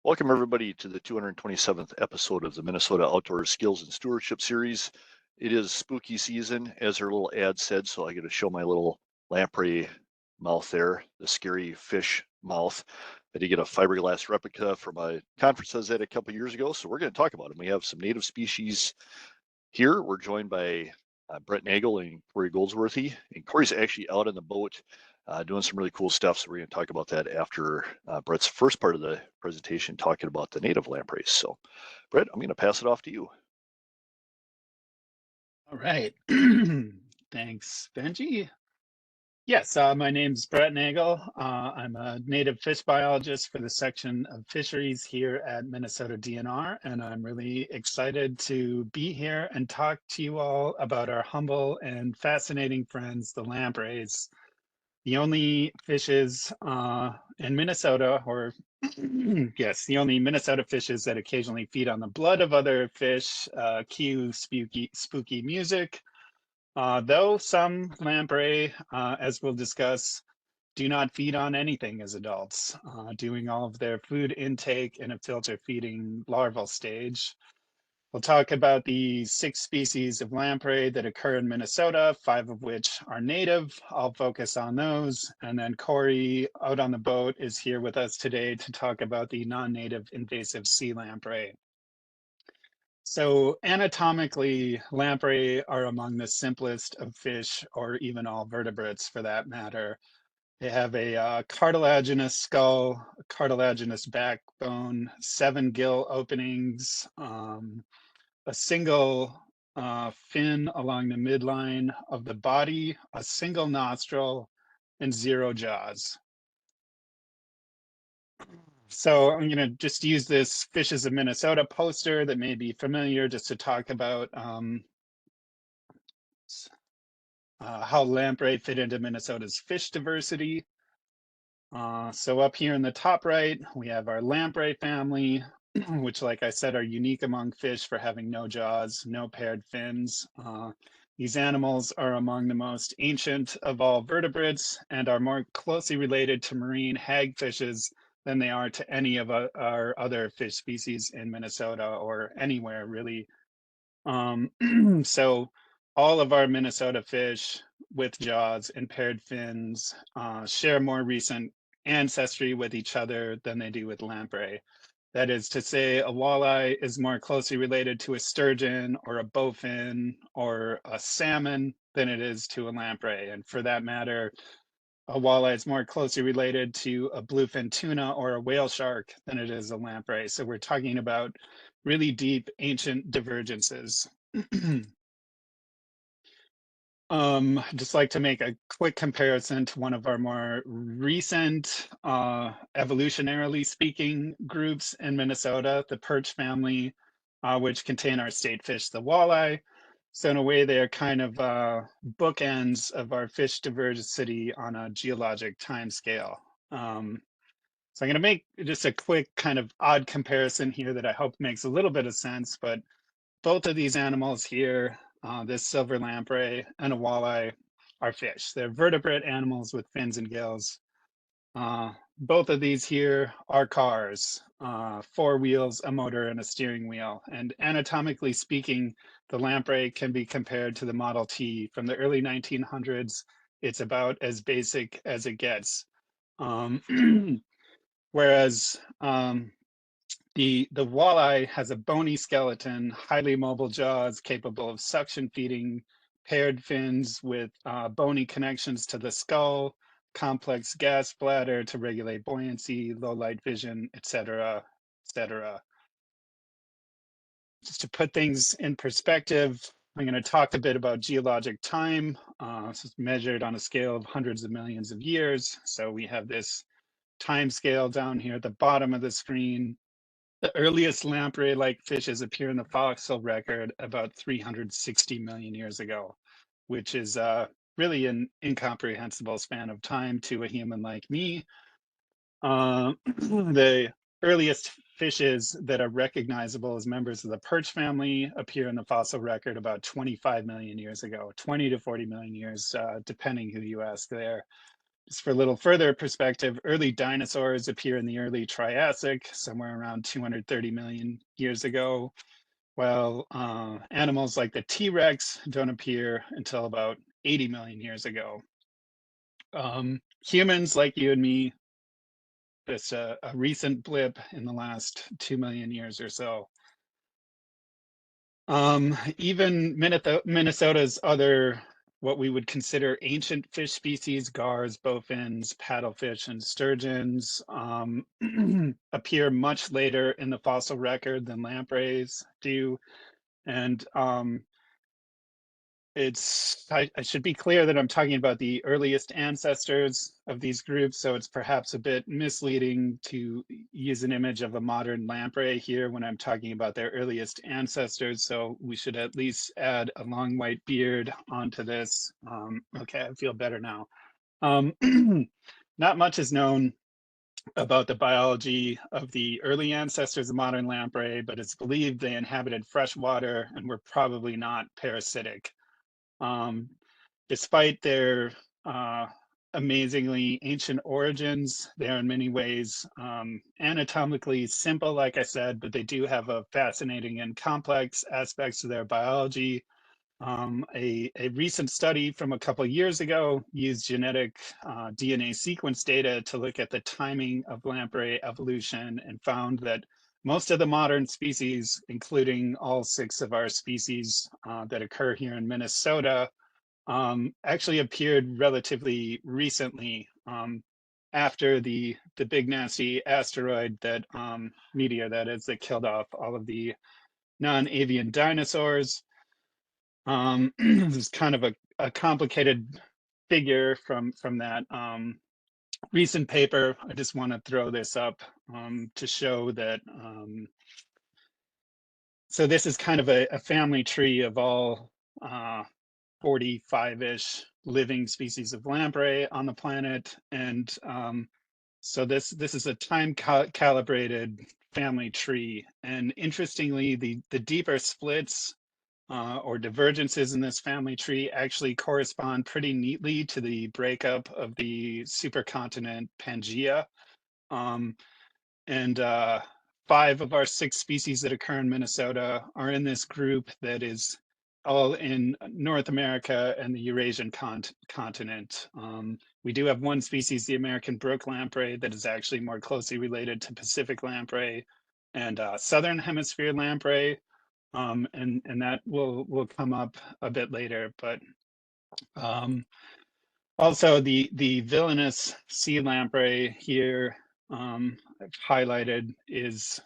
Welcome, everybody, to the 227th episode of the Minnesota Outdoor Skills and Stewardship Series. It is spooky season, as her little ad said, so I get to show my little lamprey mouth there, the scary fish mouth. I did get a fiberglass replica from a conference I was at a couple years ago, so we're going to talk about them. We have some native species here. We're joined by Brett Nagel and Corey Goldsworthy, and Corey's actually out on the boat doing some really cool stuff. So we're going to talk about that after Brett's first part of the presentation, talking about the native lampreys. So, Brett, I'm going to pass it off to you. All right. Thanks, Benji. Yes, my name's Brett Nagel. I'm a native fish biologist for the section of fisheries here at Minnesota DNR, and I'm really excited to be here and talk to you all about our humble and fascinating friends, the lampreys, the only fishes in Minnesota, or yes, the only Minnesota fishes that occasionally feed on the blood of other fish, cue spooky music. Though some lamprey, as we'll discuss, do not feed on anything as adults, doing all of their food intake in a filter feeding larval stage. We'll talk about the 6 species of lamprey that occur in Minnesota, 5 of which are native. I'll focus on those. And then Corey, out on the boat, is here with us today to talk about the non-native invasive sea lamprey. So anatomically, lamprey are among the simplest of fish, or even all vertebrates for that matter. They have a cartilaginous skull, a cartilaginous backbone, 7 gill openings, a single fin along the midline of the body, a single nostril, and 0 jaws. So I'm going to just use this Fishes of Minnesota poster that may be familiar just to talk about how lamprey fit into Minnesota's fish diversity. So up here in the top right, we have our lamprey family, which, like I said, are unique among fish for having no jaws, no paired fins. These animals are among the most ancient of all vertebrates and are more closely related to marine hagfishes than they are to any of our other fish species in Minnesota or anywhere really. So all of our Minnesota fish with jaws and paired fins share more recent ancestry with each other than they do with lamprey. That is to say, a walleye is more closely related to a sturgeon or a bowfin or a salmon than it is to a lamprey. And for that matter, a walleye is more closely related to a bluefin tuna or a whale shark than it is a lamprey. So we're talking about really deep ancient divergences. Just like to make a quick comparison to one of our more recent, evolutionarily speaking groups in Minnesota, the perch family, which contain our state fish, the walleye. So in a way, they are kind of bookends of our fish diversity on a geologic time scale. So I'm going to make just a quick kind of odd comparison here that I hope makes a little bit of sense, but both of these animals here, this silver lamprey and a walleye, are fish. They're vertebrate animals with fins and gills. Both of these here are cars, 4 wheels, a motor, and a steering wheel. And anatomically speaking, the lamprey can be compared to the Model T from the early 1900s. It's about as basic as it gets. Whereas the walleye has a bony skeleton, highly mobile jaws capable of suction feeding, paired fins with bony connections to the skull, complex gas bladder to regulate buoyancy, low light vision, etc., etc. Just to put things in perspective, I'm going to talk a bit about geologic time. This is measured on a scale of hundreds of millions of years. So we have this time scale down here at the bottom of the screen. The earliest lamprey-like fishes appear in the fossil record about 360 million years ago, which is really an incomprehensible span of time to a human like me. The earliest fishes that are recognizable as members of the perch family appear in the fossil record about 25 million years ago, 20 to 40 million years, depending who you ask there. Just for a little further perspective, early dinosaurs appear in the early Triassic, somewhere around 230 million years ago, while animals like the T-Rex don't appear until about 80 million years ago. Humans like you and me, just a recent blip in the last 2 million years or so. Even Minnesota's other, what we would consider ancient fish species, gars, bowfins, paddlefish, and sturgeons, appear much later in the fossil record than lampreys do. And I should be clear that I'm talking about the earliest ancestors of these groups, so it's perhaps a bit misleading to use an image of a modern lamprey here when I'm talking about their earliest ancestors, so we should at least add a long white beard onto this. Okay, I feel better now. Not much is known about the biology of the early ancestors of modern lamprey, but it's believed they inhabited fresh water and were probably not parasitic. Despite their amazingly ancient origins, they are in many ways anatomically simple, like I said, but they do have a fascinating and complex aspects of their biology. A recent study from a couple of years ago used genetic DNA sequence data to look at the timing of lamprey evolution and found that most of the modern species, including all 6 of our species that occur here in Minnesota, actually appeared relatively recently after the big nasty asteroid that meteor that is that killed off all of the non-avian dinosaurs. This is kind of a complicated figure from that recent paper. I just want to throw this up to show that. So this is kind of a family tree of all 45-ish living species of lamprey on the planet, and so this is a time calibrated family tree. And interestingly, the deeper splits or divergences in this family tree actually correspond pretty neatly to the breakup of the supercontinent Pangaea. And 5 of our 6 species that occur in Minnesota are in this group that is all in North America and the Eurasian continent. We do have one species, the American brook lamprey, that is actually more closely related to Pacific lamprey and Southern hemisphere lamprey. And that will come up a bit later, but also the villainous sea lamprey here I've highlighted is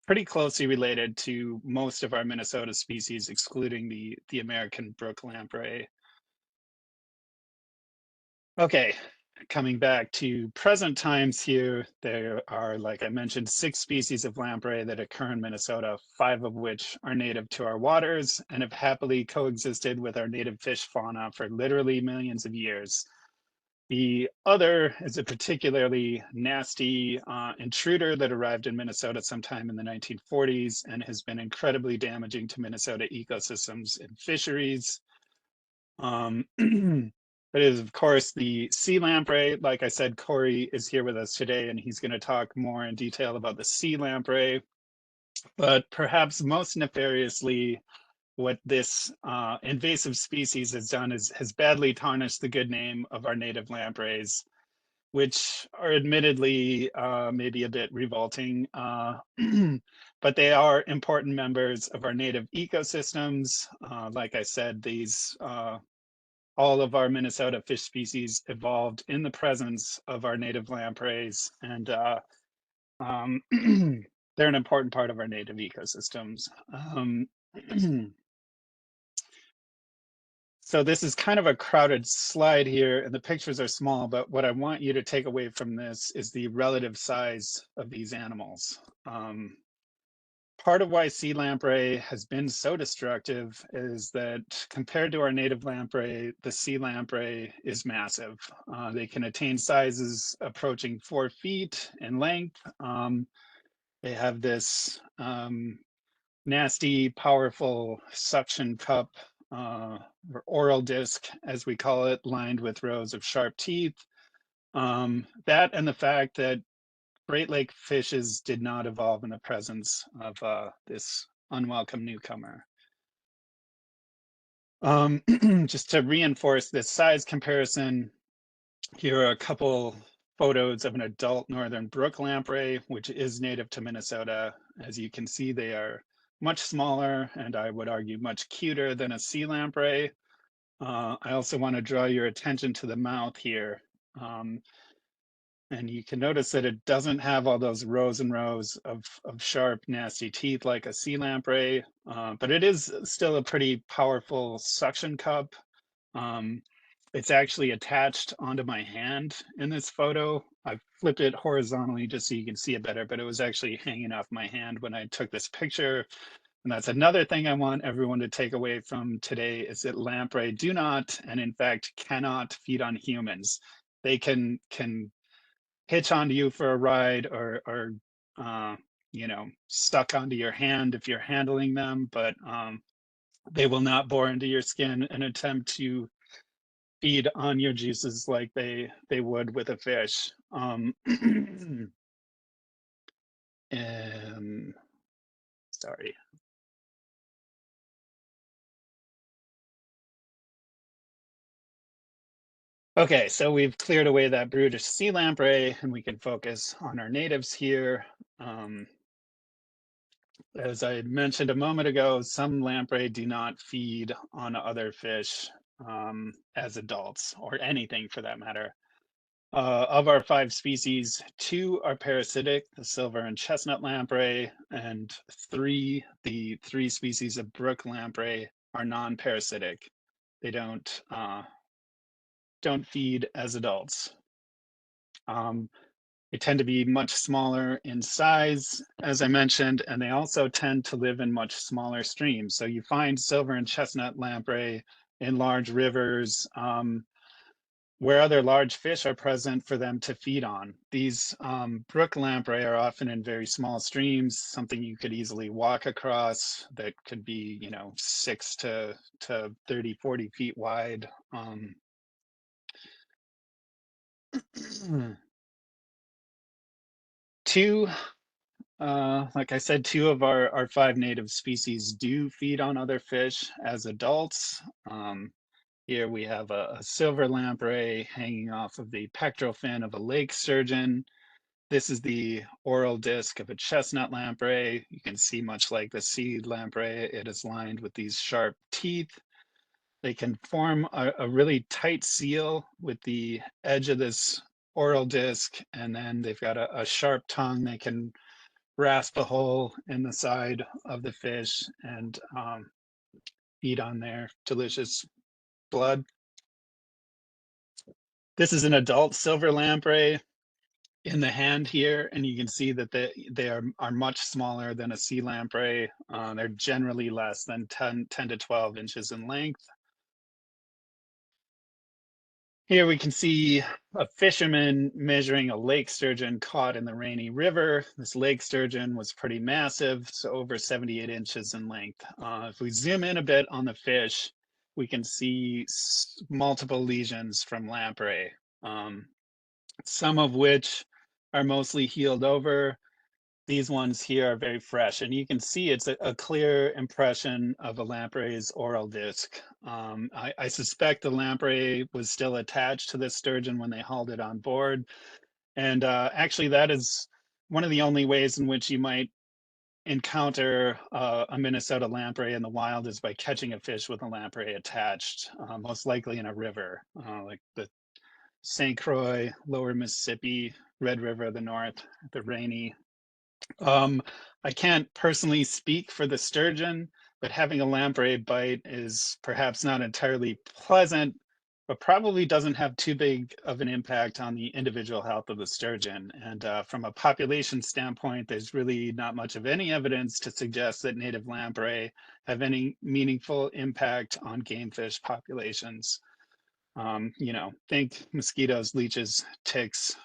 pretty closely related to most of our Minnesota species, excluding the American brook lamprey. Okay, coming back to present times here, there are, like I mentioned, 6 species of lamprey that occur in Minnesota, 5 of which are native to our waters and have happily coexisted with our native fish fauna for literally millions of years. The other is a particularly nasty intruder that arrived in Minnesota sometime in the 1940s and has been incredibly damaging to Minnesota ecosystems and fisheries. But it is, of course, the sea lamprey. Like I said, Corey is here with us today, and he's going to talk more in detail about the sea lamprey. But perhaps most nefariously, what this invasive species has done is has badly tarnished the good name of our native lampreys, which are admittedly maybe a bit revolting, but they are important members of our native ecosystems. Like I said, these all of our Minnesota fish species evolved in the presence of our native lampreys, and they're an important part of our native ecosystems. So this is kind of a crowded slide here, and the pictures are small, but what I want you to take away from this is the relative size of these animals. Part of why sea lamprey has been so destructive is that compared to our native lamprey, the sea lamprey is massive. They can attain sizes approaching 4 feet in length. They have this nasty, powerful suction cup or oral disc, as we call it, lined with rows of sharp teeth. That and the fact that Great Lake fishes did not evolve in the presence of this unwelcome newcomer. Just to reinforce this size comparison, here are a couple photos of an adult northern brook lamprey, which is native to Minnesota. As you can see, they are much smaller and I would argue much cuter than a sea lamprey. I also want to draw your attention to the mouth here. And you can notice that it doesn't have all those rows and rows of sharp, nasty teeth like a sea lamprey, but it is still a pretty powerful suction cup. Um, it's actually attached onto my hand in this photo. I've flipped it horizontally just so you can see it better, but it was actually hanging off my hand when I took this picture. And that's another thing I want everyone to take away from today is that lamprey do not, and in fact cannot feed on humans. They can hitch onto you for a ride or you know, stuck onto your hand if you're handling them, but they will not bore into your skin and attempt to feed on your juices like they would with a fish. Um, sorry. Okay, so we've cleared away that brutish sea lamprey and we can focus on our natives here. As I mentioned a moment ago, some lamprey do not feed on other fish as adults, or anything for that matter. Of our 5 species, 2 are parasitic, the silver and chestnut lamprey, and the 3 species of brook lamprey are non-parasitic. They don't feed as adults. They tend to be much smaller in size, as I mentioned, and they also tend to live in much smaller streams. So you find silver and chestnut lamprey in large rivers where other large fish are present for them to feed on. These brook lamprey are often in very small streams, something you could easily walk across that could be, you know, 6 to 30, 40 feet wide. Two like I said, 2 of our 5 native species do feed on other fish as adults. Here we have a silver lamprey hanging off of the pectoral fin of a lake sturgeon. This is the oral disc of a chestnut lamprey. You can see, much like the sea lamprey, it is lined with these sharp teeth. They can form a really tight seal with the edge of this oral disc, and then they've got a sharp tongue. They can rasp a hole in the side of the fish and feed on their delicious blood. This is an adult silver lamprey in the hand here, and you can see that they are much smaller than a sea lamprey. They're generally less than 10 to 12 inches in length. Here we can see a fisherman measuring a lake sturgeon caught in the Rainy River. This lake sturgeon was pretty massive, so over 78 inches in length. If we zoom in a bit on the fish, we can see multiple lesions from lamprey, some of which are mostly healed over. These ones here are very fresh, and you can see it's a clear impression of a lamprey's oral disc. I suspect the lamprey was still attached to the sturgeon when they hauled it on board. And actually, that is one of the only ways in which you might encounter a Minnesota lamprey in the wild is by catching a fish with a lamprey attached, most likely in a river, like the St. Croix, Lower Mississippi, Red River of the North, the Rainy. I can't personally speak for the sturgeon, but having a lamprey bite is perhaps not entirely pleasant, but probably doesn't have too big of an impact on the individual health of the sturgeon. And from a population standpoint, there's really not much of any evidence to suggest that native lamprey have any meaningful impact on game fish populations. You know, think mosquitoes, leeches, ticks,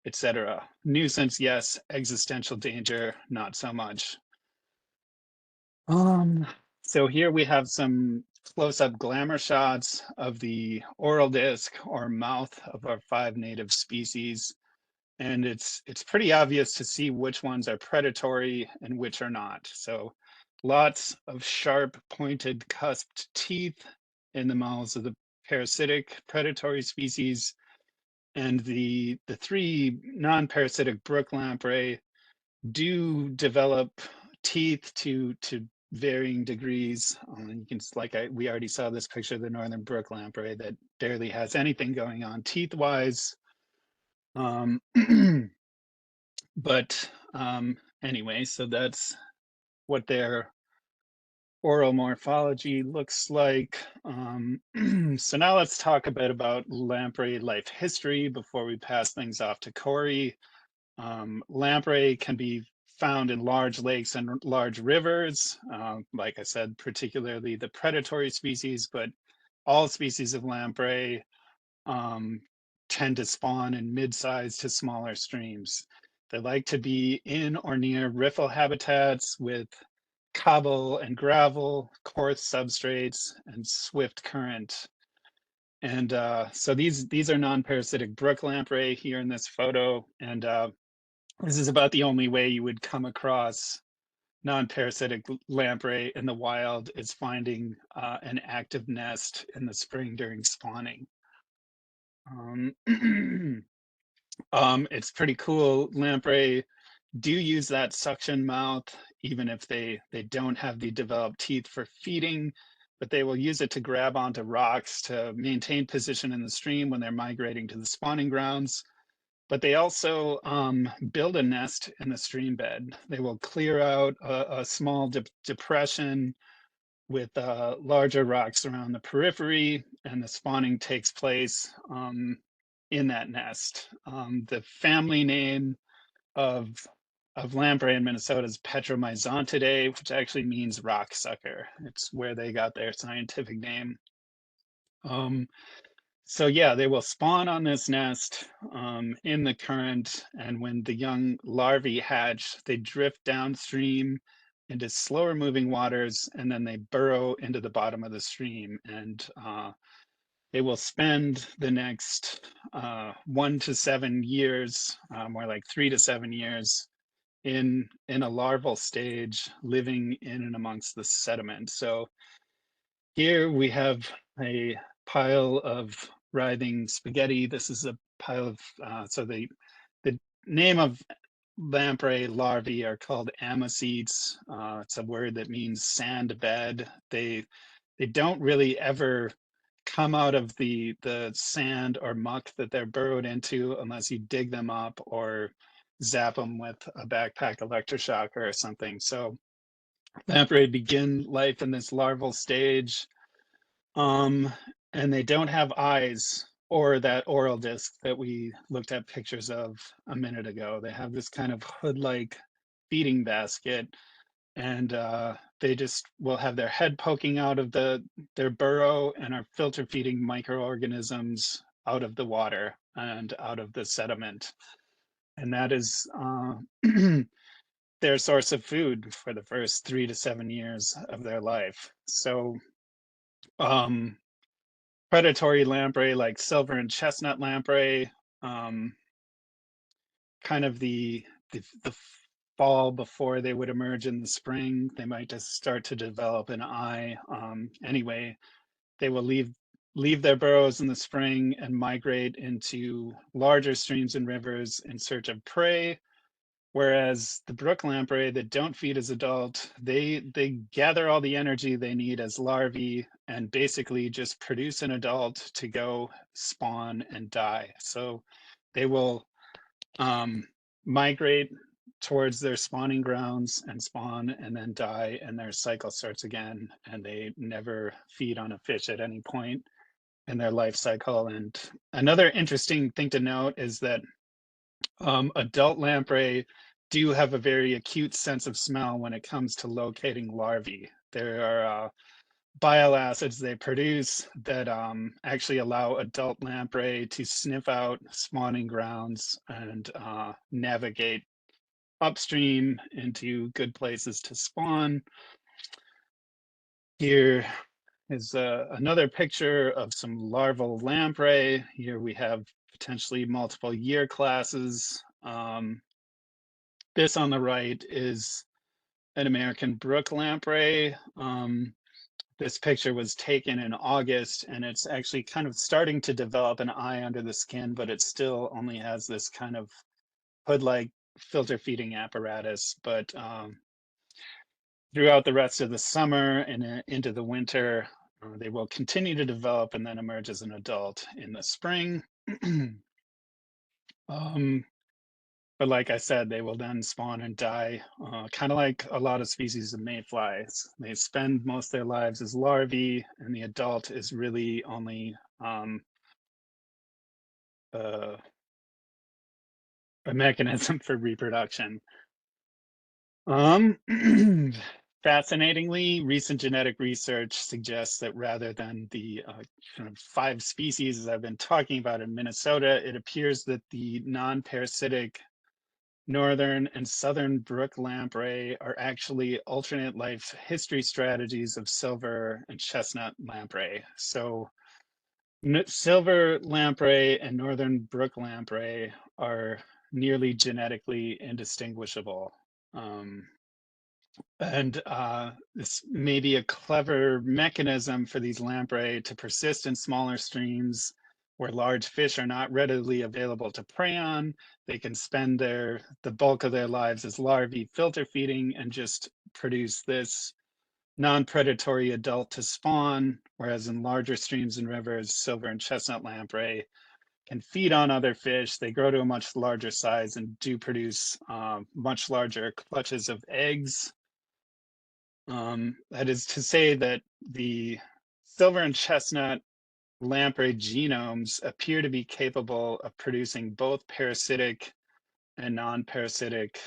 etc. Nuisance, yes. Existential danger, not so much. Um, so here we have some close-up glamour shots of the oral disc or mouth of our 5 native species. And it's pretty obvious to see which ones are predatory and which are not. So lots of sharp, pointed, cusped teeth in the mouths of the parasitic predatory species. And the 3 non-parasitic brook lamprey do develop teeth to varying degrees. You can we already saw this picture of the northern brook lamprey that barely has anything going on teeth-wise. Um, but anyway, so that's what their oral morphology looks like. So now let's talk a bit about lamprey life history before we pass things off to Corey. Lamprey can be found in large lakes and large rivers. Like I said, particularly the predatory species, but all species of lamprey um, tend to spawn in mid-sized to smaller streams. They like to be in or near riffle habitats with cobble and gravel, coarse substrates, and swift current. And so these are non-parasitic brook lamprey here in this photo, and this is about the only way you would come across non-parasitic lamprey in the wild is finding an active nest in the spring during spawning. Um, it's pretty cool. Lamprey do use that suction mouth, even if they don't have the developed teeth for feeding, but they will use it to grab onto rocks to maintain position in the stream when they're migrating to the spawning grounds. But they also build a nest in the stream bed. They will clear out a small depression with larger rocks around the periphery, and the spawning takes place in that nest. The family name of lamprey in Minnesota is Petromyzontidae, which actually means rock sucker. It's where they got their scientific name. Um, so yeah, they will spawn on this nest in the current, and when the young larvae hatch, they drift downstream into slower moving waters, and then they burrow into the bottom of the stream. And they will spend the next 1 to 7 years, more like 3 to 7 years, in a larval stage, living in and amongst the sediment. So here we have a pile of writhing spaghetti. This is a pile of, so the name of lamprey larvae are called amocetes. It's a word that means sand bed. They don't really ever come out of the sand or muck that they're burrowed into unless you dig them up or zap them with a backpack electroshocker or something. So lamprey begin life in this larval stage, um, and they don't have eyes or that oral disc that we looked at pictures of a minute ago. They have this kind of hood-like feeding basket, and they just will have their head poking out of their burrow and are filter feeding microorganisms out of the water and out of the sediment. And that is their source of food for the first 3 to 7 years of their life. So um, predatory lamprey like silver and chestnut lamprey, um, kind of the fall before they would emerge in the spring, they might just start to develop an eye. Anyway, they will leave their burrows in the spring and migrate into larger streams and rivers in search of prey. Whereas the brook lamprey that don't feed as adult, they gather all the energy they need as larvae and basically just produce an adult to go spawn and die. So they will migrate towards their spawning grounds and spawn and then die, and their cycle starts again, and they never feed on a fish at any point in their life cycle. And another interesting thing to note is that adult lamprey do have a very acute sense of smell when it comes to locating larvae. There are bile acids they produce that actually allow adult lamprey to sniff out spawning grounds and navigate upstream into good places to spawn. Here is another picture of some larval lamprey. Here we have potentially multiple year classes. This on the right is an American brook lamprey. This picture was taken in August, and it's actually kind of starting to develop an eye under the skin, but it still only has this kind of hood-like filter feeding apparatus. But throughout the rest of the summer and into the winter, they will continue to develop and then emerge as an adult in the spring. um, but like I said, they will then spawn and die, kind of like a lot of species of mayflies. They spend most of their lives as larvae, and the adult is really only uh, a mechanism for reproduction. Fascinatingly, recent genetic research suggests that rather than the kind of 5 species as I've been talking about in Minnesota, it appears that the non-parasitic northern and southern brook lamprey are actually alternate life history strategies of silver and chestnut lamprey. So silver lamprey and northern brook lamprey are nearly genetically indistinguishable. And this may be a clever mechanism for these lamprey to persist in smaller streams where large fish are not readily available to prey on. They can spend the bulk of their lives as larvae filter feeding and just produce this non-predatory adult to spawn, whereas in larger streams and rivers, silver and chestnut lamprey can feed on other fish. They grow to a much larger size and do produce much larger clutches of eggs. That is to say that the silver and chestnut lamprey genomes appear to be capable of producing both parasitic and non-parasitic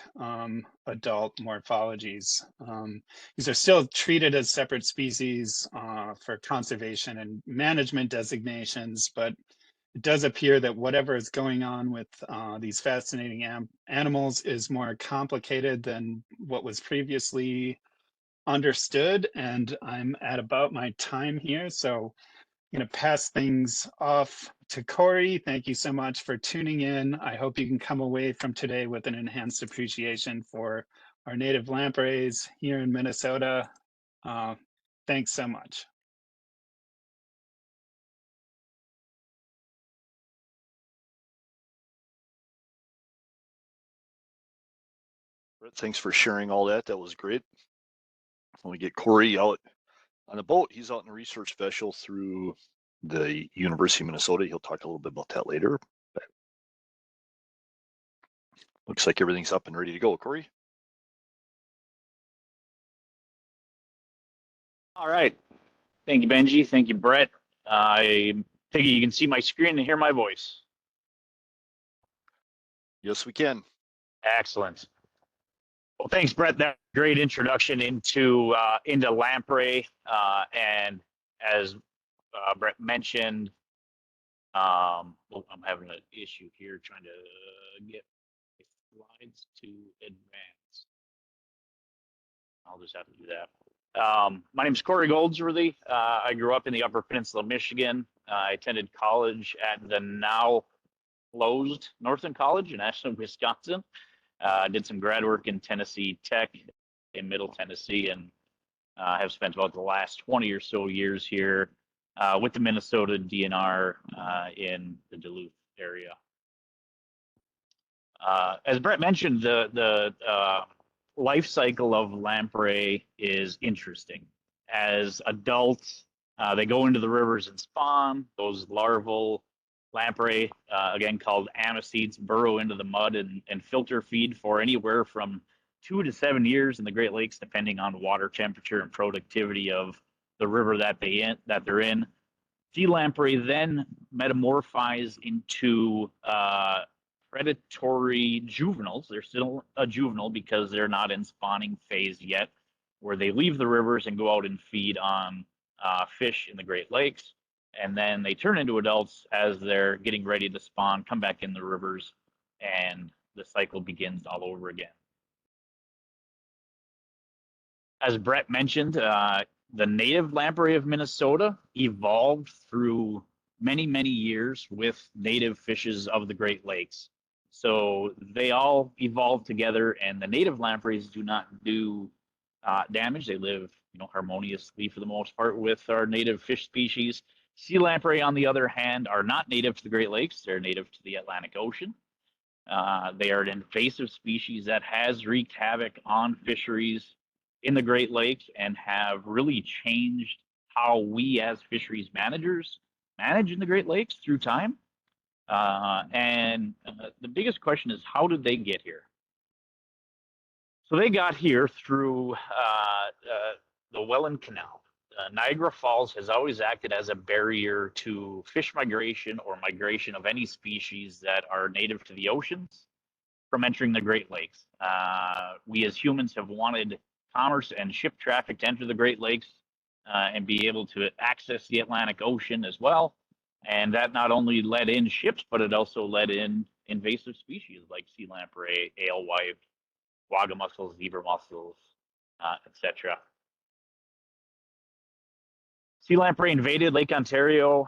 adult morphologies. These are still treated as separate species for conservation and management designations, but it does appear that whatever is going on with these fascinating animals is more complicated than what was previously understood, and I'm at about my time here, so I'm going to pass things off to Corey. Thank you so much for tuning in. I hope you can come away from today with an enhanced appreciation for our native lampreys here in Minnesota. Thanks so much. Brett, thanks for sharing all that. That was great. When we get Corey out on the boat, he's out in a research vessel through the University of Minnesota. He'll talk a little bit about that later. But looks like everything's up and ready to go. Corey? All right. Thank you, Benji. Thank you, Brett. I think you can see my screen and hear my voice. Yes, we can. Excellent. Well, thanks, Brett. That great introduction into lamprey, and as Brett mentioned, I'm having an issue here trying to get slides to advance. I'll just have to do that. My name is Corey Goldsworthy. I grew up in the Upper Peninsula of Michigan. I attended college at the now closed Northern College in Ashland, Wisconsin. Did some grad work in Tennessee Tech in Middle Tennessee, and have spent about the last 20 or so years here with the Minnesota DNR in the Duluth area. As Brett mentioned, the life cycle of lamprey is interesting. As adults, they go into the rivers and spawn. Those larval lamprey, again called aniseeds, burrow into the mud and filter feed for anywhere from 2 to 7 years in the Great Lakes, depending on water temperature and productivity of the river that they're in. Sea lamprey then metamorphize into predatory juveniles. They're still a juvenile because they're not in spawning phase yet, where they leave the rivers and go out and feed on fish in the Great Lakes. And then they turn into adults as they're getting ready to spawn, come back in the rivers, and the cycle begins all over again. As Brett mentioned, The native lamprey of Minnesota evolved through many, many years with native fishes of the Great Lakes. So they all evolved together, and the native lampreys do not do damage. They live, harmoniously for the most part with our native fish species. Sea lamprey, on the other hand, are not native to the Great Lakes. They're native to the Atlantic Ocean. They are an invasive species that has wreaked havoc on fisheries in the Great Lakes and have really changed how we as fisheries managers manage in the Great Lakes through time. And the biggest question is, how did they get here? So they got here through the Welland Canal. Niagara Falls has always acted as a barrier to fish migration or migration of any species that are native to the oceans from entering the Great Lakes. We as humans have wanted commerce and ship traffic to enter the Great Lakes and be able to access the Atlantic Ocean as well. And that not only led in ships, but it also led in invasive species like sea lamprey, alewife, quagga mussels, zebra mussels, etc. Sea lamprey invaded Lake Ontario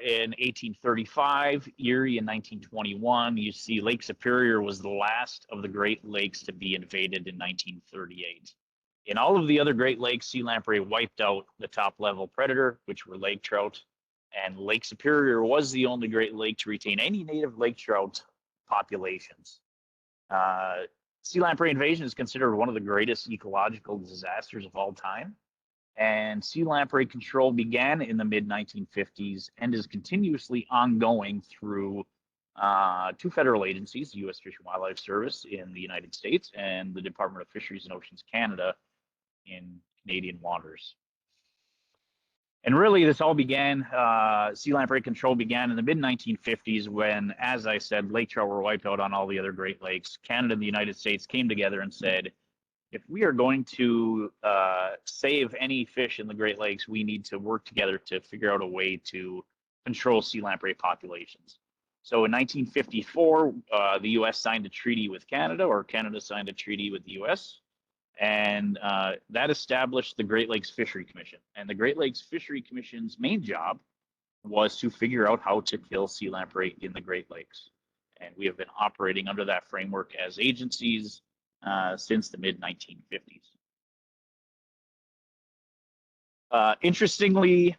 in 1835, Erie in 1921. You see Lake Superior was the last of the Great Lakes to be invaded in 1938. In all of the other Great Lakes, sea lamprey wiped out the top level predator, which were lake trout, and Lake Superior was the only Great Lake to retain any native lake trout populations. Sea lamprey invasion is considered one of the greatest ecological disasters of all time. And sea lamprey control began in the mid-1950s and is continuously ongoing through two federal agencies, the U.S. Fish and Wildlife Service in the United States and the Department of Fisheries and Oceans Canada in Canadian waters. And really, this all began, sea lamprey control began in the mid-1950s when, as I said, lake trout were wiped out on all the other Great Lakes. Canada and the United States came together and said, if we are going to save any fish in the Great Lakes, we need to work together to figure out a way to control sea lamprey populations. So in 1954, the U.S. signed a treaty with Canada, or Canada signed a treaty with the U.S., and that established the Great Lakes Fishery Commission. And the Great Lakes Fishery Commission's main job was to figure out how to kill sea lamprey in the Great Lakes. And we have been operating under that framework as agencies since the mid-1950s. Interestingly,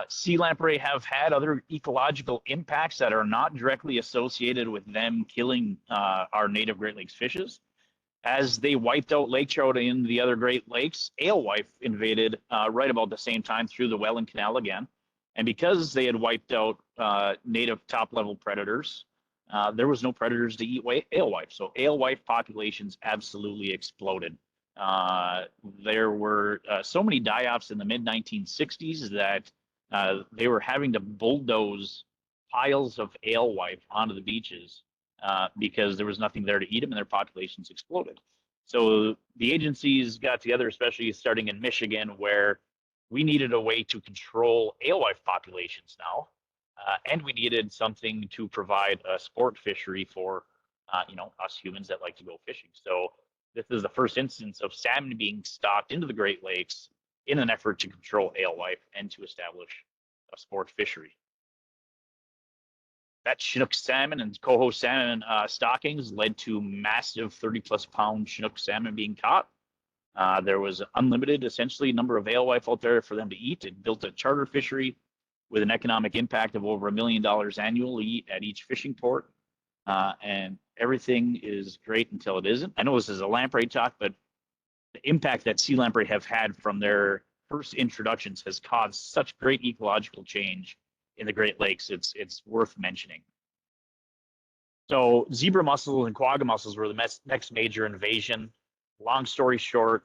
sea lamprey have had other ecological impacts that are not directly associated with them killing our native Great Lakes fishes. As they wiped out lake trout in the other Great Lakes, alewife invaded right about the same time through the Welland Canal again. And because they had wiped out native top-level predators, there was no predators to eat alewife. So alewife populations absolutely exploded. There were so many die-offs in the mid-1960s that they were having to bulldoze piles of alewife onto the beaches because there was nothing there to eat them and their populations exploded. So the agencies got together, especially starting in Michigan, where we needed a way to control alewife populations now. And we needed something to provide a sport fishery for, us humans that like to go fishing. So this is the first instance of salmon being stocked into the Great Lakes in an effort to control alewife and to establish a sport fishery. That Chinook salmon and coho salmon stockings led to massive 30-plus pound Chinook salmon being caught. There was unlimited, essentially, number of alewife out there for them to eat. It built a charter fishery with an economic impact of over $1 million annually at each fishing port. And everything is great until it isn't. I know this is a lamprey talk, but the impact that sea lamprey have had from their first introductions has caused such great ecological change in the Great Lakes. It's worth mentioning. So zebra mussels and quagga mussels were the next major invasion. Long story short,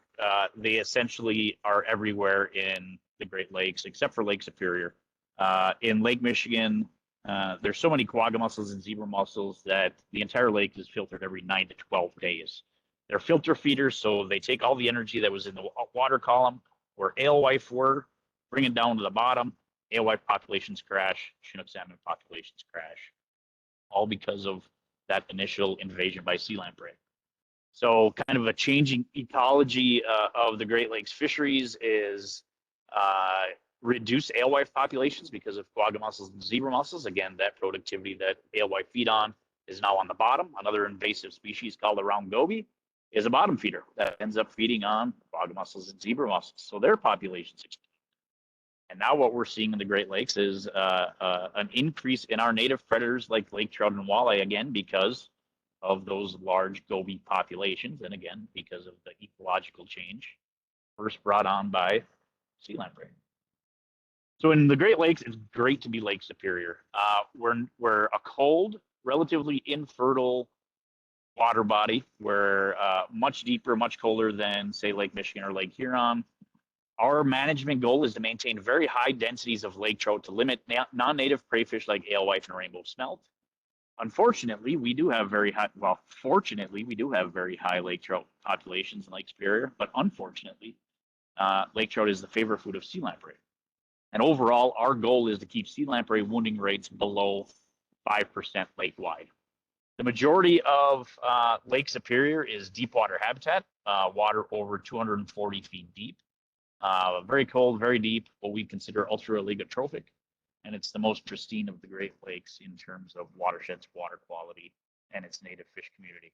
they essentially are everywhere in the Great Lakes, except for Lake Superior. In Lake Michigan, there's so many quagga mussels and zebra mussels that the entire lake is filtered every 9 to 12 days. They're filter feeders, so they take all the energy that was in the water column where alewife were, bring it down to the bottom. Alewife populations crash, Chinook salmon populations crash, all because of that initial invasion by sea lamprey. So kind of a changing ecology of the Great Lakes fisheries is reduce alewife populations because of quagga mussels and zebra mussels. Again, that productivity that alewife feed on is now on the bottom. Another invasive species called the round goby is a bottom feeder that ends up feeding on quagga mussels and zebra mussels. So their populations extinct. And now what we're seeing in the Great Lakes is an increase in our native predators like lake trout and walleye, again, because of those large goby populations. And again, because of the ecological change first brought on by sea lamprey. So in the Great Lakes, it's great to be Lake Superior. We're a cold, relatively infertile water body. We're much deeper, much colder than, say, Lake Michigan or Lake Huron. Our management goal is to maintain very high densities of lake trout to limit non-native prey fish like alewife and rainbow smelt. Unfortunately, we do have very high, well, fortunately, we do have very high lake trout populations in Lake Superior, but unfortunately, lake trout is the favorite food of sea lamprey. And overall, our goal is to keep sea lamprey wounding rates below 5% lake-wide. The majority of Lake Superior is deep water habitat, water over 240 feet deep. Very cold, very deep, what we consider ultra-oligotrophic, and it's the most pristine of the Great Lakes in terms of watersheds, water quality, and its native fish community.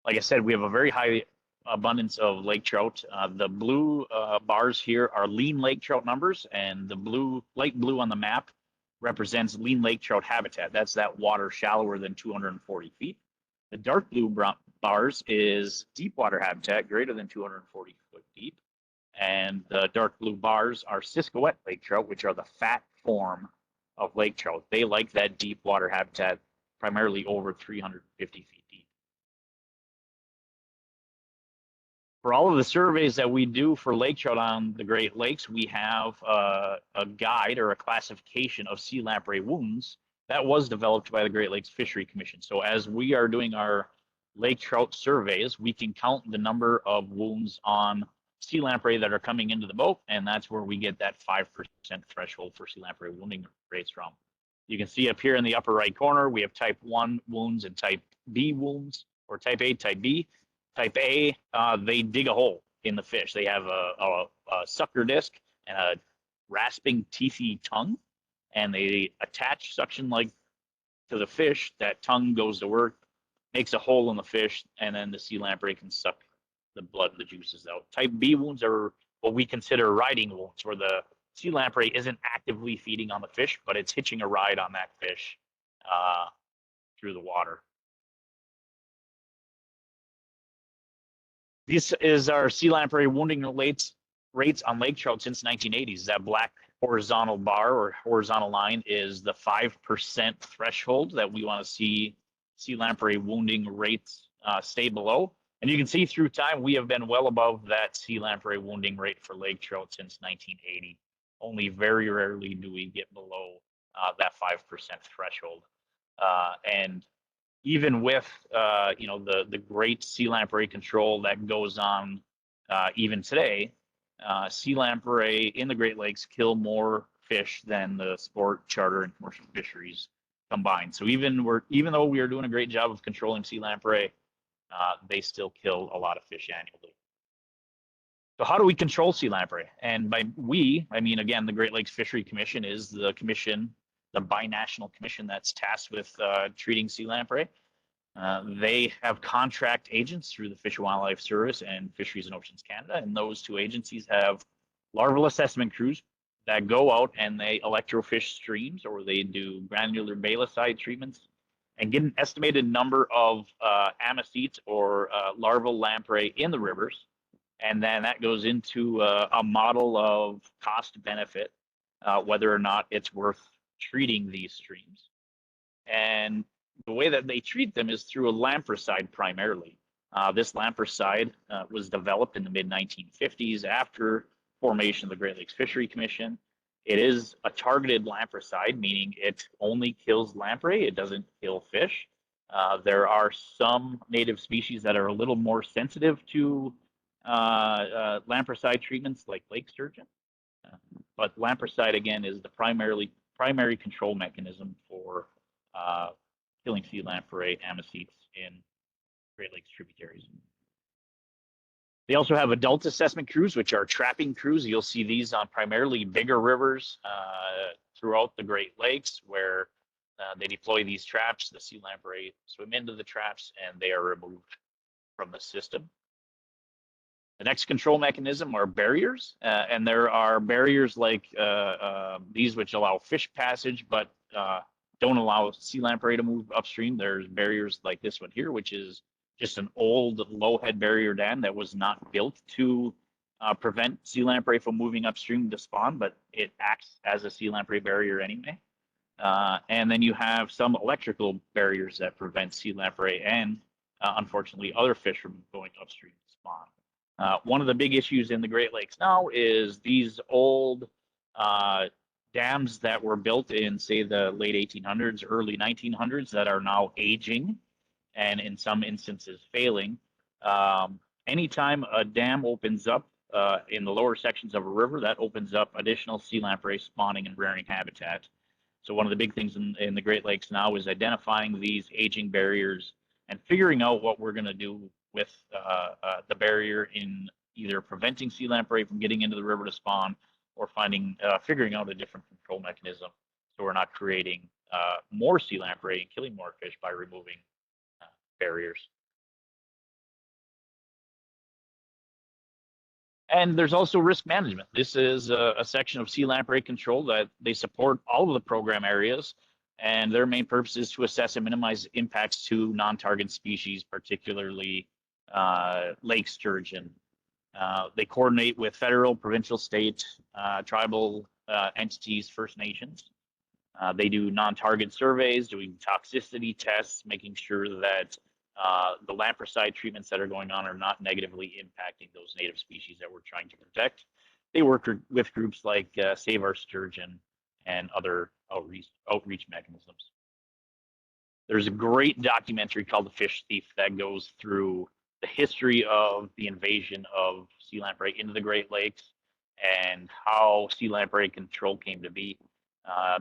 Like I said, we have a very high abundance of lake trout. The blue bars here are lean lake trout numbers, and the blue, light blue on the map represents lean lake trout habitat. That's that water shallower than 240 feet. The dark blue bars is deep water habitat greater than 240 foot deep. And the dark blue bars are Siskiwet lake trout, which are the fat form of lake trout. They like that deep water habitat, primarily over 350 feet deep. For all of the surveys that we do for lake trout on the Great Lakes, we have a guide or a classification of sea lamprey wounds that was developed by the Great Lakes Fishery Commission. So as we are doing our lake trout surveys, we can count the number of wounds on sea lamprey that are coming into the boat, and that's where we get that 5% threshold for sea lamprey wounding rates from. You can see up here in the upper right corner, we have type 1 wounds and type B wounds, or type A, type B. Type A, they dig a hole in the fish. They have a sucker disc and a rasping, teethy tongue, and they attach suction like to the fish. That tongue goes to work, makes a hole in the fish, and then the sea lamprey can suck the blood and the juices out. Type B wounds are what we consider riding wounds, where the sea lamprey isn't actively feeding on the fish, but it's hitching a ride on that fish through the water. This is our sea lamprey wounding rates on lake trout since 1980s. That black horizontal bar or horizontal line is the 5% threshold that we want to see sea lamprey wounding rates stay below. And you can see through time, we have been well above that sea lamprey wounding rate for lake trout since 1980. Only very rarely do we get below that 5% threshold. And even with the great sea lamprey control that goes on even today, sea lamprey in the Great Lakes kill more fish than the sport, charter, and commercial fisheries combined. So even though we are doing a great job of controlling sea lamprey, they still kill a lot of fish annually. So how do we control sea lamprey? And by we, I mean, again, the Great Lakes Fishery Commission is the commission, the binational commission that's tasked with treating sea lamprey. They have contract agents through the Fish and Wildlife Service and Fisheries and Oceans Canada, and those two agencies have larval assessment crews that go out and they electrofish streams, or they do granular balicide treatments and get an estimated number of amicetes or larval lamprey in the rivers. And then that goes into a model of cost benefit, whether or not it's worth treating these streams. And the way that they treat them is through a lampricide primarily. This lampricide was developed in the mid-1950s after formation of the Great Lakes Fishery Commission. It is a targeted lampricide, meaning it only kills lamprey. It doesn't kill fish. There are some native species that are a little more sensitive to lampricide treatments, like lake sturgeon. But lampricide, again, is the primary control mechanism for killing sea lamprey amicetes in Great Lakes tributaries. They also have adult assessment crews, which are trapping crews. You'll see these on primarily bigger rivers throughout the Great Lakes, where they deploy these traps. The sea lamprey swim into the traps, and they are removed from the system. The next control mechanism are barriers, and there are barriers like these which allow fish passage, but don't allow sea lamprey to move upstream. There's barriers like this one here, which is just an old low head barrier dam that was not built to prevent sea lamprey from moving upstream to spawn, but it acts as a sea lamprey barrier anyway. And then you have some electrical barriers that prevent sea lamprey and unfortunately other fish from going upstream to spawn. One of the big issues in the Great Lakes now is these old dams that were built in, say, the late 1800s, early 1900s that are now aging and in some instances failing. Anytime a dam opens up in the lower sections of a river, that opens up additional sea lamprey spawning and rearing habitat. So one of the big things in the Great Lakes now is identifying these aging barriers and figuring out what we're going to do with the barrier in either preventing sea lamprey from getting into the river to spawn or figuring out a different control mechanism so we're not creating more sea lamprey and killing more fish by removing barriers. And there's also risk management. This is a section of sea lamprey control that they support all of the program areas, and their main purpose is to assess and minimize impacts to non-target species, particularly lake sturgeon. They coordinate with federal, provincial, state, tribal entities, First Nations. They do non-target surveys, doing toxicity tests, making sure that the lampricide treatments that are going on are not negatively impacting those native species that we're trying to protect. They work with groups like Save Our Sturgeon and other outreach mechanisms. There's a great documentary called The Fish Thief that goes through the history of the invasion of sea lamprey into the Great Lakes and how sea lamprey control came to be.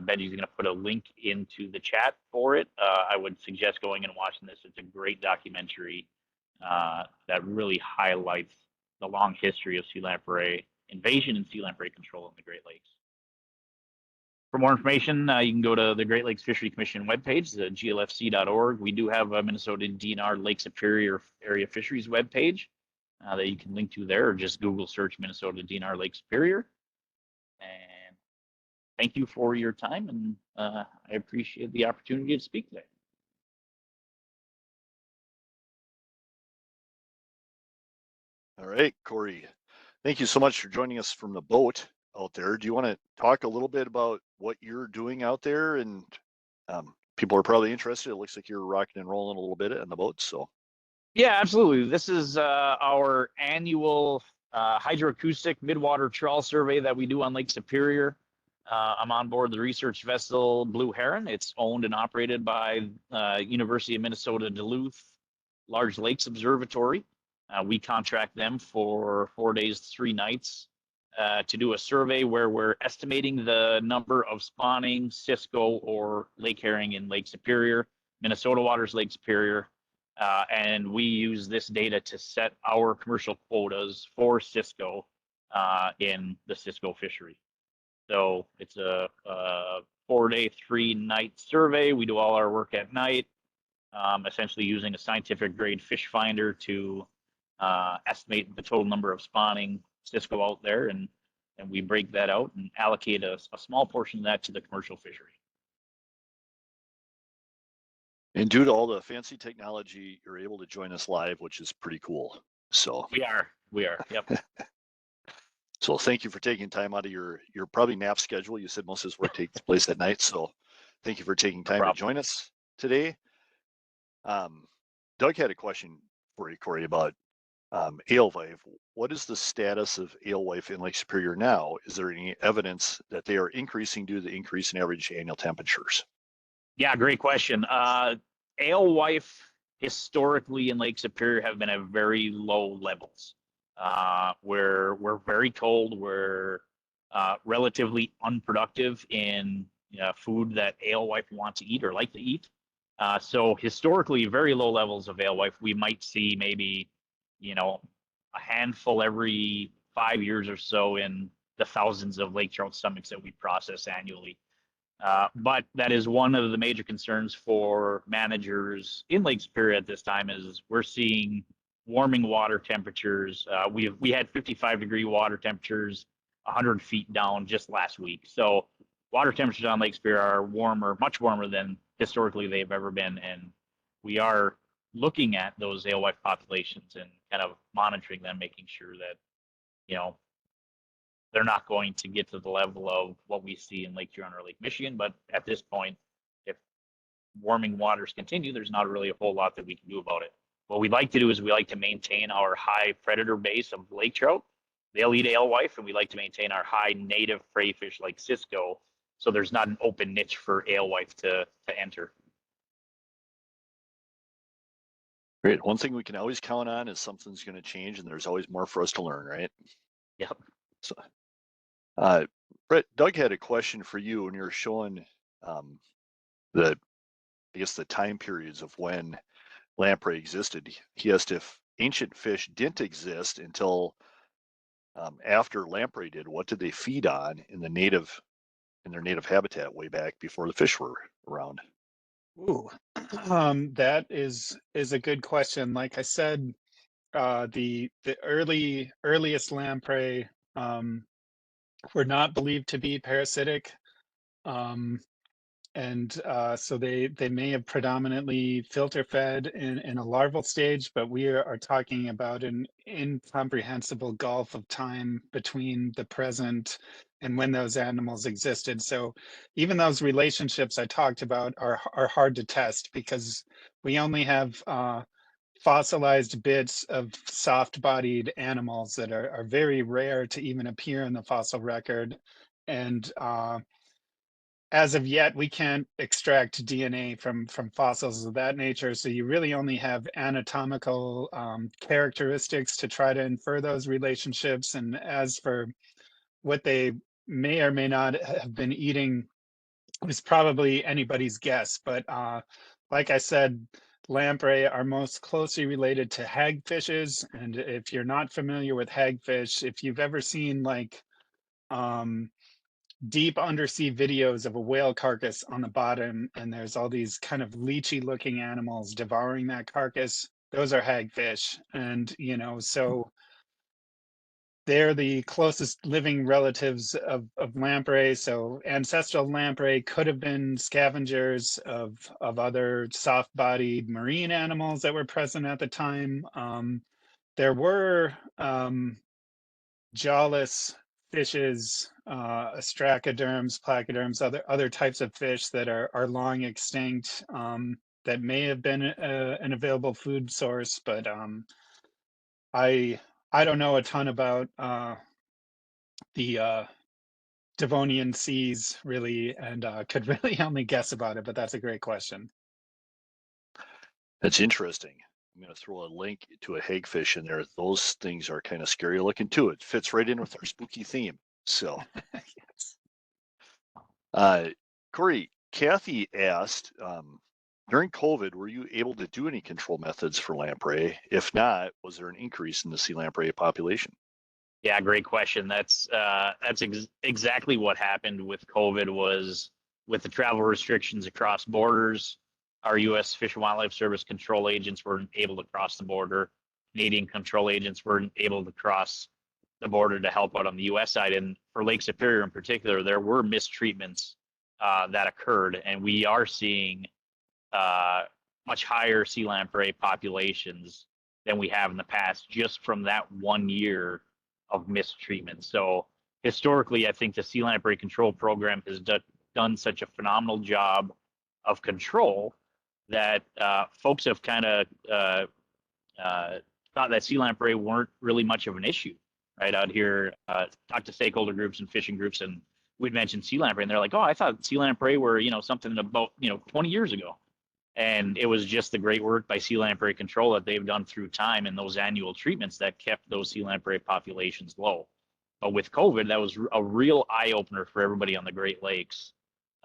Benji's going to put a link into the chat for it. I would suggest going and watching this. It's a great documentary that really highlights the long history of sea lamprey invasion and sea lamprey control in the Great Lakes. For more information, you can go to the Great Lakes Fishery Commission webpage, the glfc.org. We do have a Minnesota DNR Lake Superior Area Fisheries webpage that you can link to there, or just Google search Minnesota DNR Lake Superior. And thank you for your time, and I appreciate the opportunity to speak today. All right, Corey, thank you so much for joining us from the boat out there. Do you want to talk a little bit about what you're doing out there? And people are probably interested. It looks like you're rocking and rolling a little bit on the boat. So Yeah, absolutely. This is our annual hydroacoustic midwater trawl survey that we do on Lake Superior. I'm on board the research vessel Blue Heron. It's owned and operated by University of Minnesota Duluth Large Lakes Observatory. We contract them for 4 days, 3 nights to do a survey where we're estimating the number of spawning Cisco or lake herring in Lake Superior, Minnesota waters Lake Superior. And we use this data to set our commercial quotas for Cisco in the Cisco fishery. So it's a 4-day, 3-night survey. We do all our work at night, essentially using a scientific grade fish finder to estimate the total number of spawning Cisco out there. And we break that out and allocate a small portion of that to the commercial fishery. and due to all the fancy technology, you're able to join us live, which is pretty cool. So We are, yep. So thank you for taking time out of your probably nap schedule. You said most of this work takes place at night. So thank you for taking time to join us today. Doug had a question for you, Corey, about alewife. What is the status of alewife in Lake Superior now? Is there any evidence that they are increasing due to the increase in average annual temperatures? Yeah, great question. Alewife historically in Lake Superior have been at very low levels. We're very cold. We're relatively unproductive in food that alewife want to eat or like to eat. So historically, very low levels of alewife. We might see maybe, a handful every 5 years or so in the thousands of lake trout stomachs that we process annually. But that is one of the major concerns for managers in Lake Superior at this time is we're seeing warming water temperatures. We had 55-degree water temperatures 100 feet down just last week. So water temperatures on Lake Superior are warmer, much warmer than historically they've ever been. And we are looking at those alewife populations and kind of monitoring them, making sure that, you know, they're not going to get to the level of what we see in Lake Huron or Lake Michigan. But at this point, if warming waters continue, there's not really a whole lot that we can do about it. What we like to do is we like to maintain our high predator base of lake trout. They'll eat alewife, and we like to maintain our high native prey fish like Cisco, so there's not an open niche for alewife to enter. Great. One thing we can always count on is something's going to change, and there's always more for us to learn, right? Yep. So, Brett, Doug had a question for you when you were showing I guess the time periods of when lamprey existed. He asked if ancient fish didn't exist until after lamprey did. What did they feed on in their native habitat way back before the fish were around? Ooh, that is a good question. Like I said, the earliest lamprey were not believed to be parasitic, and so they may have predominantly filter fed in a larval stage, but we are talking about an incomprehensible gulf of time between the present and when those animals existed. So even those relationships I talked about are hard to test because we only have fossilized bits of soft-bodied animals that are very rare to even appear in the fossil record. And as of yet, we can't extract DNA from fossils of that nature. So you really only have anatomical characteristics to try to infer those relationships. And as for what they may or may not have been eating, is probably anybody's guess. But like I said, lamprey are most closely related to hagfishes. And if you're not familiar with hagfish, if you've ever seen like deep undersea videos of a whale carcass on the bottom, and there's all these kind of leechy looking animals devouring that carcass, those are hagfish. And, you know, so they're the closest living relatives of lamprey. So ancestral lamprey could have been scavengers of other soft-bodied marine animals that were present at the time. There were jawless fishes, ostracoderms, placoderms, other types of fish that are long extinct, that may have been an available food source, but I don't know a ton about the Devonian seas really, and could really only guess about it. But that's a great question. That's interesting. I'm going to throw a link to a hagfish in there. Those things are kind of scary looking too. It fits right in with our spooky theme. So, Yes. Corey, Kathy asked, during COVID, were you able to do any control methods for lamprey? If not, was there an increase in the sea lamprey population? Yeah, great question. That's exactly what happened with COVID. Was with the travel restrictions across borders, our U.S. Fish and Wildlife Service control agents weren't able to cross the border. Canadian control agents weren't able to cross the border to help out on the U.S. side. And for Lake Superior in particular, there were mistreatments that occurred, and we are seeing much higher sea lamprey populations than we have in the past, just from that 1 year of mistreatment. So historically, I think the sea lamprey control program has done such a phenomenal job of control that folks have kind of thought that sea lamprey weren't really much of an issue, right? Out here, talk to stakeholder groups and fishing groups, and we'd mentioned sea lamprey, and they're like, "Oh, I thought sea lamprey were, you know, something about, you know, 20 years ago." And it was just the great work by sea lamprey control that they've done through time and those annual treatments that kept those sea lamprey populations low. But with COVID, that was a real eye opener for everybody on the Great Lakes,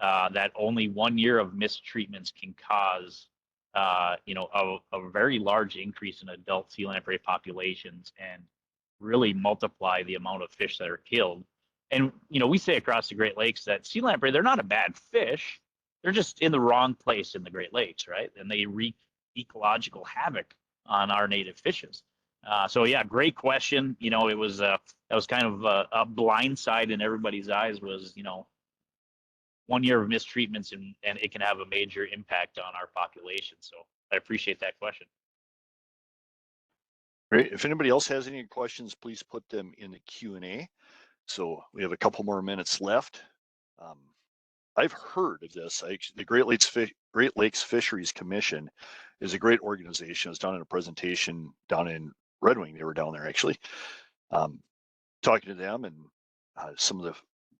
that only 1 year of mistreatments can cause a very large increase in adult sea lamprey populations and really multiply the amount of fish that are killed. And, we say across the Great Lakes that sea lamprey, they're not a bad fish. They're just in the wrong place in the Great Lakes, right? And they wreak ecological havoc on our native fishes. So yeah, great question. It was that was kind of a blind side in everybody's eyes was, 1 year of mistreatments and it can have a major impact on our population. So I appreciate that question. Great. If anybody else has any questions, please put them in the Q&A. So we have a couple more minutes left. I've heard of this. The Great Lakes Fisheries Commission is a great organization. I was down in a presentation down in Red Wing. They were down there actually, talking to them and some of the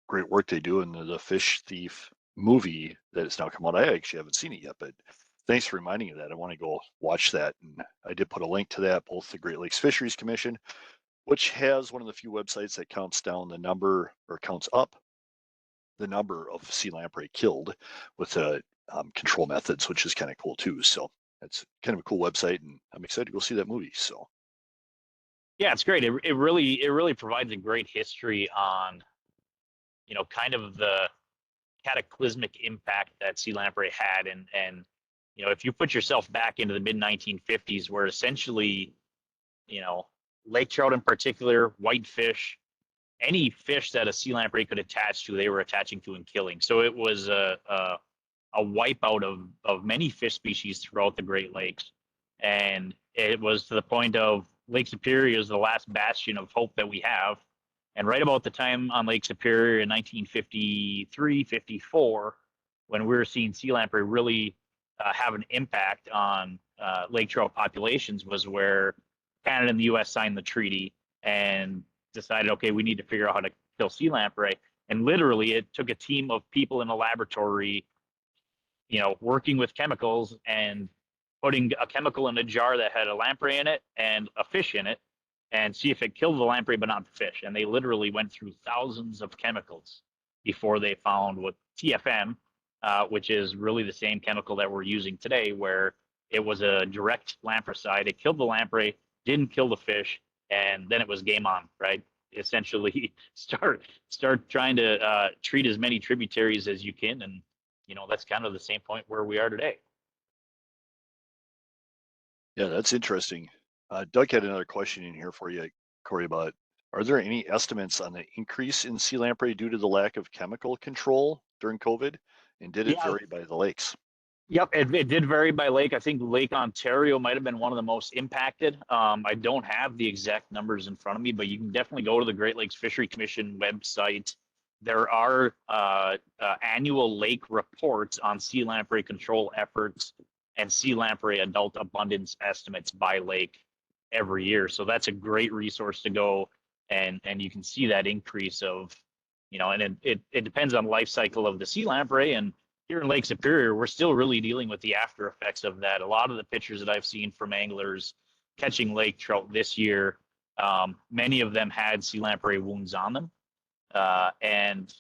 great work they do in the Fish Thief movie that has now come out. I actually haven't seen it yet, but thanks for reminding me of that. I want to go watch that. And I did put a link to that, both the Great Lakes Fisheries Commission, which has one of the few websites that counts down the number or counts up the number of sea lamprey killed with the control methods, which is kind of cool too. So it's kind of a cool website, and I'm excited to go see that movie. So yeah, it's great. It really provides a great history on, kind of the cataclysmic impact that sea lamprey had, and if you put yourself back into the mid 1950s, where essentially, lake trout in particular, whitefish, any fish that a sea lamprey could attach to, they were attaching to and killing. So it was a wipeout of many fish species throughout the Great Lakes, and it was to the point of Lake Superior is the last bastion of hope that we have. And right about the time on Lake Superior in 1953, 54, when we were seeing sea lamprey really have an impact on lake trout populations, was where Canada and the U.S. signed the treaty and decided, okay, we need to figure out how to kill sea lamprey. And literally, it took a team of people in a laboratory, working with chemicals and putting a chemical in a jar that had a lamprey in it and a fish in it, and see if it killed the lamprey but not the fish. And they literally went through thousands of chemicals before they found what TFM, which is really the same chemical that we're using today, where it was a direct lampricide. It killed the lamprey, didn't kill the fish, and then it was game on, right? Essentially, start trying to treat as many tributaries as you can, and that's kind of the same point where we are today. yeah, that's interesting. Doug had another question in here for you, Corey, about are there any estimates on the increase in sea lamprey due to the lack of chemical control during COVID? And did it vary by the lakes? Yep, it did vary by lake. I think Lake Ontario might have been one of the most impacted. I don't have the exact numbers in front of me, but you can definitely go to the Great Lakes Fishery Commission website. There are annual lake reports on sea lamprey control efforts and sea lamprey adult abundance estimates by lake every year. So that's a great resource to go, and you can see that increase of, and it depends on life cycle of the sea lamprey. And here in Lake Superior, we're still really dealing with the after effects of that. A lot of the pictures that I've seen from anglers catching lake trout this year, many of them had sea lamprey wounds on them. And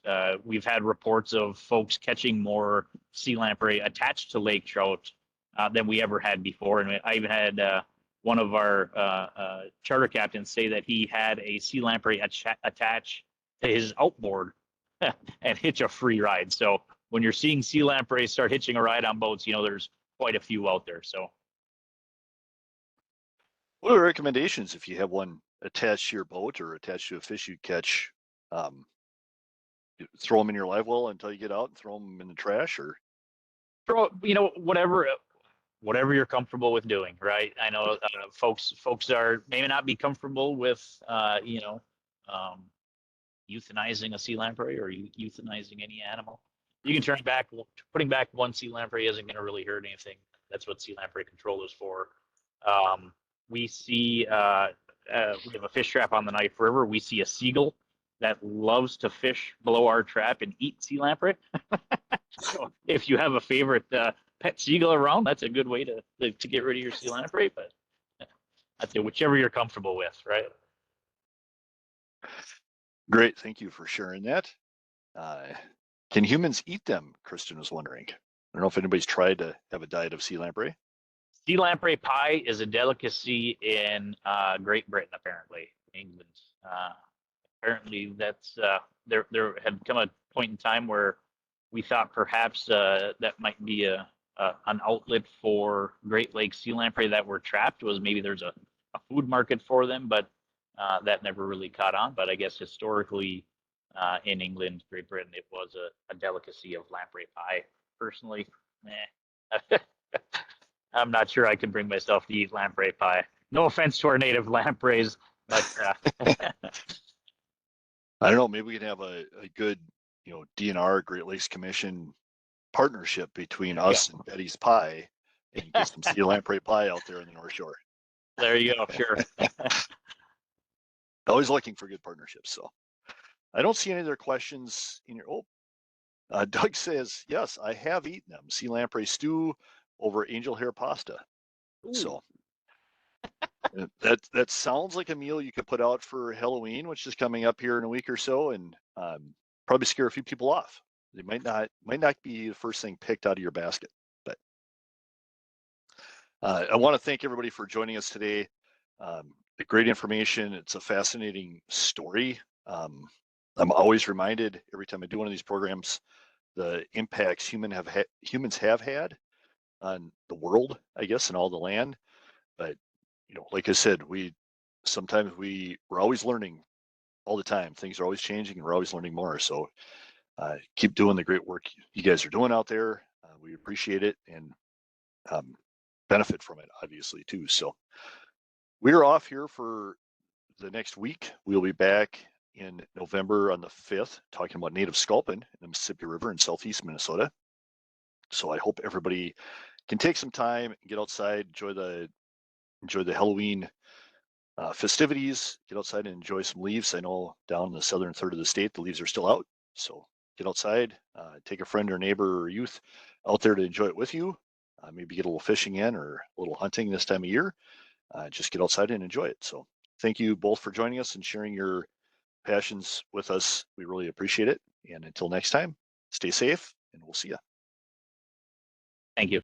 we've had reports of folks catching more sea lamprey attached to lake trout than we ever had before. And I even had one of our charter captains say that he had a sea lamprey attach to his outboard and hitch a free ride. So when you're seeing sea lamprey start hitching a ride on boats, there's quite a few out there. So what are the recommendations if you have one attached to your boat or attached to a fish you catch? Throw them in your live well until you get out and throw them in the trash, or throw, whatever you're comfortable with doing, right? I know folks are maybe not be comfortable with euthanizing a sea lamprey or euthanizing any animal. You can putting back one sea lamprey isn't going to really hurt anything. That's what sea lamprey control is for. We see we have a fish trap on the Knife River. We see a seagull that loves to fish below our trap and eat sea lamprey. So if you have a favorite pet seagull around, that's a good way to get rid of your sea lamprey. But I'd say whichever you're comfortable with, right? Great, thank you for sharing that. Can humans eat them? Kristen was wondering. I don't know if anybody's tried to have a diet of sea lamprey. Sea lamprey pie is a delicacy in Great Britain, apparently, England. Apparently, that's there had come a point in time where we thought perhaps that might be an outlet for Great Lakes sea lamprey that were trapped. Was maybe there's a food market for them, but that never really caught on. But I guess historically, in England, Great Britain, it was a delicacy of lamprey pie. Personally, I'm not sure I can bring myself to eat lamprey pie. No offense to our native lampreys, but I don't know, maybe we can have a good, DNR, Great Lakes Commission partnership between us and Betty's Pie and get some sea lamprey pie out there in the North Shore. There you go. Sure. Always looking for good partnerships. So I don't see any other questions in your. Doug says, yes, I have eaten them. Sea lamprey stew over angel hair pasta. Ooh. So that sounds like a meal you could put out for Halloween, which is coming up here in a week or so, and probably scare a few people off. They might not be the first thing picked out of your basket. But I want to thank everybody for joining us today. Great information. It's a fascinating story. I'm always reminded every time I do one of these programs, the impacts humans have had on the world, I guess, and all the land. But like I said, we're always learning all the time. Things are always changing, and we're always learning more. So keep doing the great work you guys are doing out there. We appreciate it and benefit from it, obviously, too. So we're off here for the next week. We'll be back in November on the 5th, talking about native sculpin in the Mississippi River in southeast Minnesota. So I hope everybody can take some time and get outside, enjoy the Halloween festivities, get outside and enjoy some leaves. I know down in the southern third of the state, the leaves are still out. So get outside, take a friend or neighbor or youth out there to enjoy it with you. Maybe get a little fishing in or a little hunting this time of year. Just get outside and enjoy it. So thank you both for joining us and sharing your passions with us. We really appreciate it. And until next time, stay safe and we'll see you. Thank you.